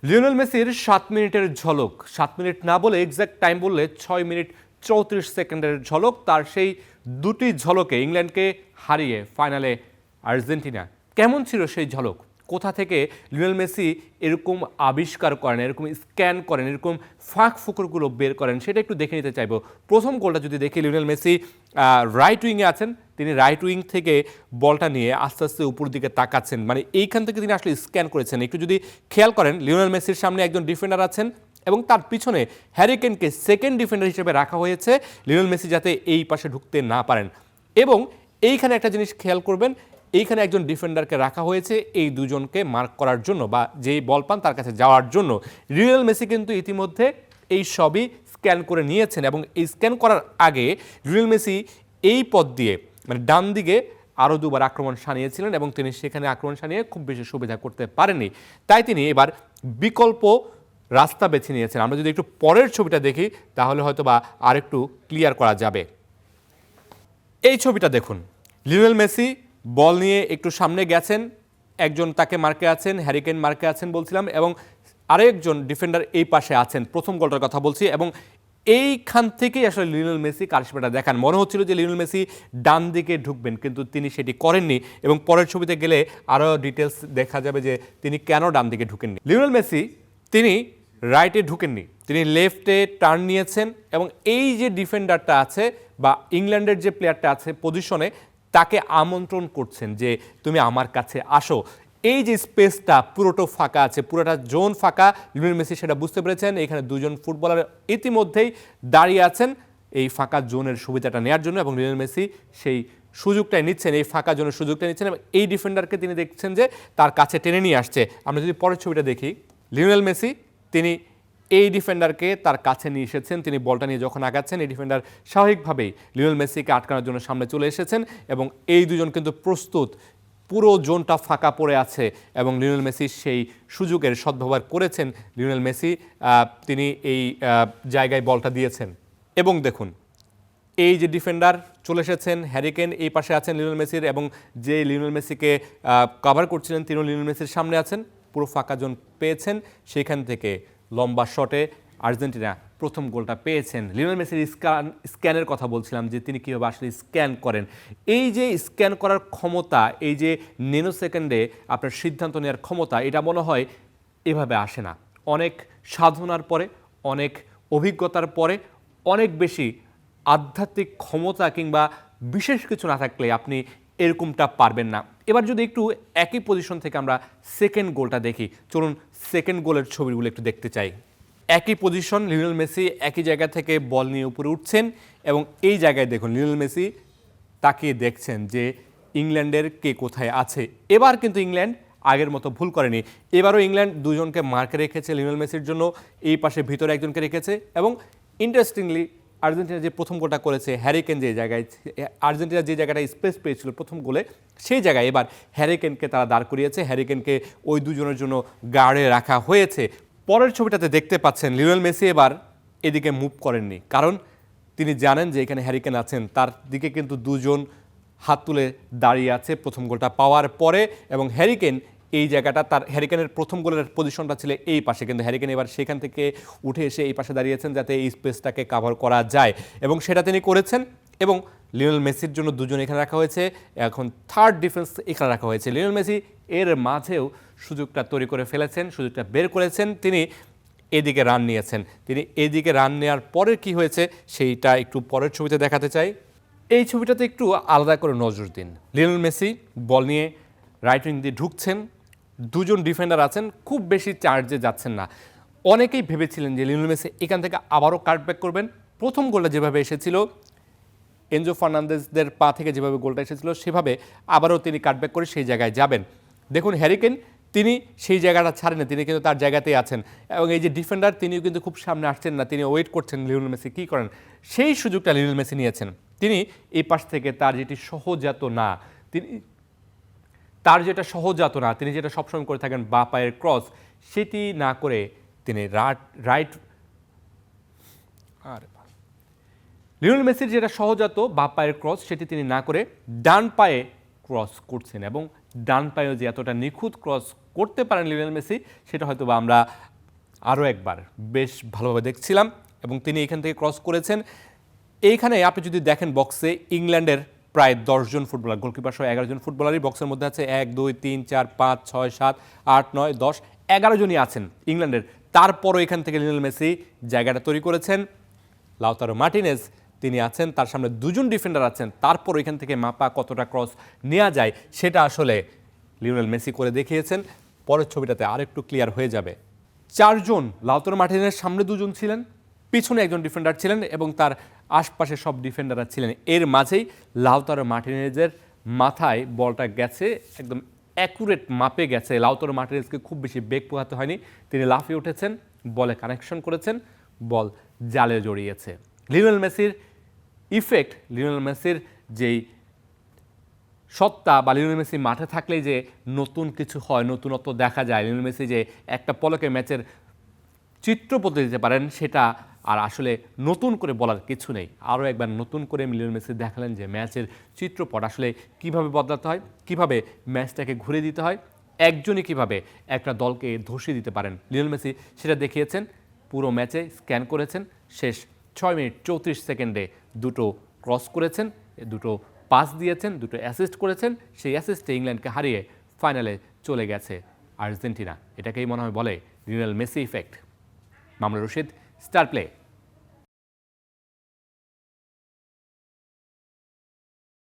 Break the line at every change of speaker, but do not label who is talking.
Lionel মেসির 7 মিনিটের ঝলক, 7 মিনিট না বলে এক্সাক্ট টাইম বললে 6 মিনিট 34 সেকেন্ডের ঝলক। তার সেই দুটি ঝলকে ইংল্যান্ডকে হারিয়ে ফাইনালে আর্জেন্টিনা। কেমন ছিল সেই ঝলক? কোথা থেকে লিওনেল মেসি এরকম আবিষ্কার করেন, এরকম স্ক্যান করেন, এরকম ফাঁক ফোকরগুলো বের করেন, সেটা একটু দেখে নিতে চাইবো। প্রথম গোলটা যদি দেখি, লিওনেল মেসি রাইট উইংয়ে আছেন, তিনি রাইট উইং থেকে বলটা নিয়ে আস্তে আস্তে উপর দিকে তাকাচ্ছেন, মানে এইখান থেকে তিনি আসলে স্ক্যান করেছেন। একটু যদি খেয়াল করেন, লিওনেল মেসির সামনে একজন ডিফেন্ডার আছেন এবং তার পিছনে হ্যারি কেনকে সেকেন্ড ডিফেন্ডার হিসেবে রাখা হয়েছে, লিওনেল মেসি যাতে এই পাশে ঢুকতে না পারেন। এবং এইখানে একটা জিনিস খেয়াল করবেন, এইখানে একজন ডিফেন্ডারকে রাখা হয়েছে এই দুজনকে মার্ক করার জন্য, বা যেই বল পান তার কাছে যাওয়ার জন্য। লিওনেল মেসি কিন্তু ইতিমধ্যে এই সবই স্ক্যান করে নিয়েছেন এবং এই স্ক্যান করার আগে লিওনেল মেসি এই পথ দিয়ে, মানে ডান দিকে আরও দুবার আক্রমণ সানিয়েছিলেন এবং তিনি সেখানে আক্রমণ সানিয়ে খুব বেশি সুবিধা করতে পারেননি। তাই তিনি এবার বিকল্প রাস্তা বেছে নিয়েছেন। আমরা যদি একটু পরের ছবিটা দেখি তাহলে হয়তো বা আরেকটু ক্লিয়ার করা যাবে। এই ছবিটা দেখুন, লিওনেল মেসি বল নিয়ে একটু সামনে গেছেন, একজন তাকে মার্কে আছেন, হ্যারি কেন মার্কে আছেন বলছিলাম, এবং আরেকজন ডিফেন্ডার এই পাশে আছেন। প্রথম গোলটার কথা বলছি। এবং এইখান থেকেই আসলে লিওনেল মেসি কারসাজিটা দেখান। মনে হচ্ছিল যে লিওনেল মেসি ডান দিকে ঢুকবেন, কিন্তু তিনি সেটি করেননি। এবং পরের ছবিতে গেলে আরও ডিটেলস দেখা যাবে যে তিনি কেন ডান দিকে ঢুকেননি। লিওনেল মেসি তিনি রাইটে ঢুকেননি, তিনি লেফটে টার্ন নিয়েছেন এবং এই যে ডিফেন্ডারটা আছে বা ইংল্যান্ডের যে প্লেয়ারটা আছে পজিশনে, তাকে আমন্ত্রণ করছেন যে তুমি আমার কাছে আসো। এই যে স্পেসটা পুরোটা ফাঁকা আছে, পুরোটা জোন ফাঁকা, লিওনেল মেসি সেটা বুঝতে পেরেছেন। এখানে দুজন ফুটবলার ইতিমধ্যেই দাঁড়িয়ে আছেন এই ফাঁকা জোনের সুবিধাটা নেওয়ার জন্য, এবং লিওনেল মেসি সেই সুযোগটাই নিচ্ছেন, এই ফাঁকা জোনের সুযোগটা নিচ্ছেন এবং এই ডিফেন্ডারকে তিনি দেখছেন যে তার কাছে টেনে নিয়ে আসছে। আমরা যদি পরের ছবিটা দেখি, লিওনেল মেসি তিনি এই ডিফেন্ডারকে তার কাছে নিয়ে এসেছেন। তিনি বলটা নিয়ে যখন আগাচ্ছেন, এই ডিফেন্ডার স্বাভাবিকভাবেই লিওনেল মেসিকে আটকানোর জন্য সামনে চলে এসেছেন এবং এই দুজন কিন্তু প্রস্তুত। পুরো জোনটা ফাঁকা পড়ে আছে এবং লিওনেল মেসি সেই সুযোগের সদ্ব্যবহার করেছেন। লিওনেল মেসি তিনি এই জায়গায় বলটা দিয়েছেন এবং দেখুন এই যে ডিফেন্ডার চলে এসেছেন, হ্যারি কেন এই পাশে আছেন লিওনেল মেসির, এবং যে লিওনেল মেসিকে কভার করছিলেন তিনিও লিওনেল মেসির সামনে আছেন। পুরো ফাঁকা জোন পেয়েছেন, সেখান থেকে লম্বা শটে আর্জেন্টিনা প্রথম গোলটা পেয়েছেন। লিওনেল মেসির স্ক্যানের কথা বলছিলাম যে তিনি কীভাবে আসলে স্ক্যান করেন। এই যে স্ক্যান করার ক্ষমতা, এই যে ন্যানো সেকেন্ডে আপনার সিদ্ধান্ত নেওয়ার ক্ষমতা, এটা মনে হয় এভাবে আসে না। অনেক সাধনার পরে, অনেক অভিজ্ঞতার পরে, অনেক বেশি আধ্যাত্মিক ক্ষমতা কিংবা বিশেষ কিছু না থাকলে আপনি এরকমটা পারবেন না। এবার যদি একটু একই পজিশন থেকে আমরা সেকেন্ড গোলটা দেখি, চলুন সেকেন্ড গোলের ছবিগুলো একটু দেখতে চাই। একই পজিশন, লিওনেল মেসি একই জায়গা থেকে বল নিয়ে উপরে উঠছেন এবং এই জায়গায় দেখুন লিওনেল মেসি তাকিয়ে দেখছেন যে ইংল্যান্ডের কে কোথায় আছে। এবার কিন্তু ইংল্যান্ড আগের মতো ভুল করেনি। এবারও ইংল্যান্ড দুজনকে মার্কে রেখেছে লিওনেল মেসির জন্য, এই পাশে ভিতরে একজনকে রেখেছে। এবং ইন্টারেস্টিংলি আর্জেন্টিনা যে প্রথম গোলটা করেছে, হ্যারি কেন যে জায়গায়, আর্জেন্টিনা যে জায়গাটায় স্পেস পেয়েছিল প্রথম গোলে, সেই জায়গায় এবার হ্যারি কেনকে তারা দাঁড় করিয়েছে। হ্যারি কেনকে ওই দুজনের জন্য গার্ডে রাখা হয়েছে। পরের ছবিটাতে দেখতে পাচ্ছেন লিওনেল মেসি এবার এদিকে মুভ করেননি, কারণ তিনি জানেন যে এখানে হ্যারি কেন আছেন। তার দিকে কিন্তু দুজন হাত তুলে দাঁড়িয়ে আছে প্রথম গোলটা পাওয়ার পরে, এবং হ্যারি কেন এই জায়গাটা, তার হ্যারি কেনের প্রথম গোলের পজিশনটা ছিল এই পাশে, কিন্তু হ্যারি কেন এবার সেখান থেকে উঠে এসে এই পাশে দাঁড়িয়েছেন যাতে এই স্পেসটাকে কাভার করা যায়, এবং সেটা তিনি করেছেন। এবং লিওনেল মেসির জন্য দুজন এখানে রাখা হয়েছে, এখন থার্ড ডিফেন্স এখানে রাখা হয়েছে। লিওনেল মেসি এর মাঝেও সুযোগটা তৈরি করে ফেলেছেন, সুযোগটা বের করেছেন, তিনি এদিকে রান নিয়েছেন। তিনি এদিকে রান নেওয়ার পরে কি হয়েছে সেইটা একটু পরের ছবিতে দেখাতে চাই। এই ছবিটাতে একটু আলাদা করে নজর দিন। লিওনেল মেসি বল নিয়ে রাইট উইং দিয়ে ঢুকছেন, দুজন ডিফেন্ডার আছেন, খুব বেশি চার্জে যাচ্ছেন না। অনেকেই ভেবেছিলেন যে লিওনেল মেসি এখান থেকে আবারও কাটব্যাক করবেন। প্রথম গোলটা যেভাবে এসেছিল, এনজো ফার্নান্দেজদের পা থেকে যেভাবে গোলটা এসেছিল, সেভাবে আবারও তিনি কাটব্যাক করে সেই জায়গায় যাবেন। দেখুন হ্যারি কেন তিনি সেই জায়গাটা ছাড়েন না, তিনি কিন্তু তার জায়গাতেই আছেন, এবং এই যে ডিফেন্ডার তিনিও কিন্তু খুব সামনে আসছেন না, তিনি ওয়েট করছেন লিওনেল মেসি কী করেন। সেই সুযোগটা লিওনেল মেসি নিয়েছেন। তিনি এই পাশ থেকে তার যেটা সহজাত না, তিনি যেটা সবসময় করে থাকেন বা পায়ের ক্রস, সেটি না করে তিনি লিওনেল মেসির যেটা সহজাত বা পায়ের ক্রস, সেটি তিনি না করে ডান পায়ে ক্রস করছেন, এবং ডান পায়েও যে এতটা নিখুঁত ক্রস করতে পারেন লিওনেল মেসি, সেটা হয়তো বা আমরা আরও একবার বেশ ভালোভাবে দেখছিলাম এবং তিনি এখান থেকে ক্রস করেছেন। এইখানে আপনি যদি দেখেন বক্সে ইংল্যান্ডের প্রায় 10 জন ফুটবলার, গোলকিপার সহ 11 জন ফুটবলারই বক্সের মধ্যে আছে। 1 2 3 4 5 6 7 8 9 10 11 জনই আছেন ইংল্যান্ডের। তারপরও এখান থেকে লিওনেল মেসি জায়গাটা তৈরি করেছেন। লাউতারো মার্টিনেজ তিনি আছেন, তার সামনে 2 জন ডিফেন্ডার আছেন, তারপর এখান থেকে মাপা কতটা ক্রস নেওয়া যায় সেটা আসলে লিওনেল মেসি করে দেখিয়েছেন। পরের ছবিটাতে আরেকটু ক্লিয়ার হয়ে যাবে। 4 জন, লাউতারো মার্টিনেজের সামনে 2 জন ছিলেন, পিছনে একজন ডিফেন্ডার ছিলেন এবং তার আশপাশে সব ডিফেন্ডাররা ছিলেন। এর মাঝেই লাউতারো মার্টিনেজের মাথায় বলটা গেছে, একদম অ্যাকুরেট মাপে গেছে। লাউতারো মার্টিনেজকে খুব বেশি বেগ পোহাতে হয়নি, তিনি লাফিয়ে উঠেছেন, বলে কানেকশন করেছেন, বল জালে জড়িয়েছে। লিওনেল মেসির ইফেক্ট, লিওনেল মেসির যেই সত্তা বা লিওনেল মেসি মাঠে থাকলেই যে নতুন কিছু হয়, নতুনত্ব দেখা যায়, লিওনেল মেসি যে একটা পলকে ম্যাচের চিত্র বদলে দিতে পারেন, সেটা আর আসলে নতুন করে বলার কিছু নেই। আরও একবার নতুন করে লিওনেল মেসি দেখালেন যে ম্যাচের চিত্রপট আসলে কিভাবে বদলাতে হয়, কিভাবে ম্যাচটাকে ঘুরে দিতে হয়, একজনই কিভাবে একটা দলকে ধসিয়ে দিতে পারেন। লিওনেল মেসি সেটা দেখিয়েছেন, পুরো ম্যাচে স্ক্যান করেছেন, শেষ 6 মিনিট 34 সেকেন্ডে 2টো ক্রস করেছেন, 2টো পাস দিয়েছেন, 2টো অ্যাসিস্ট করেছেন। সেই অ্যাসিস্টে ইংল্যান্ডকে হারিয়ে ফাইনালে চলে গেছে আর্জেন্টিনা। এটাকেই মনে হয় বলে Lionel Messi effect. Mamunur Rashid, star play.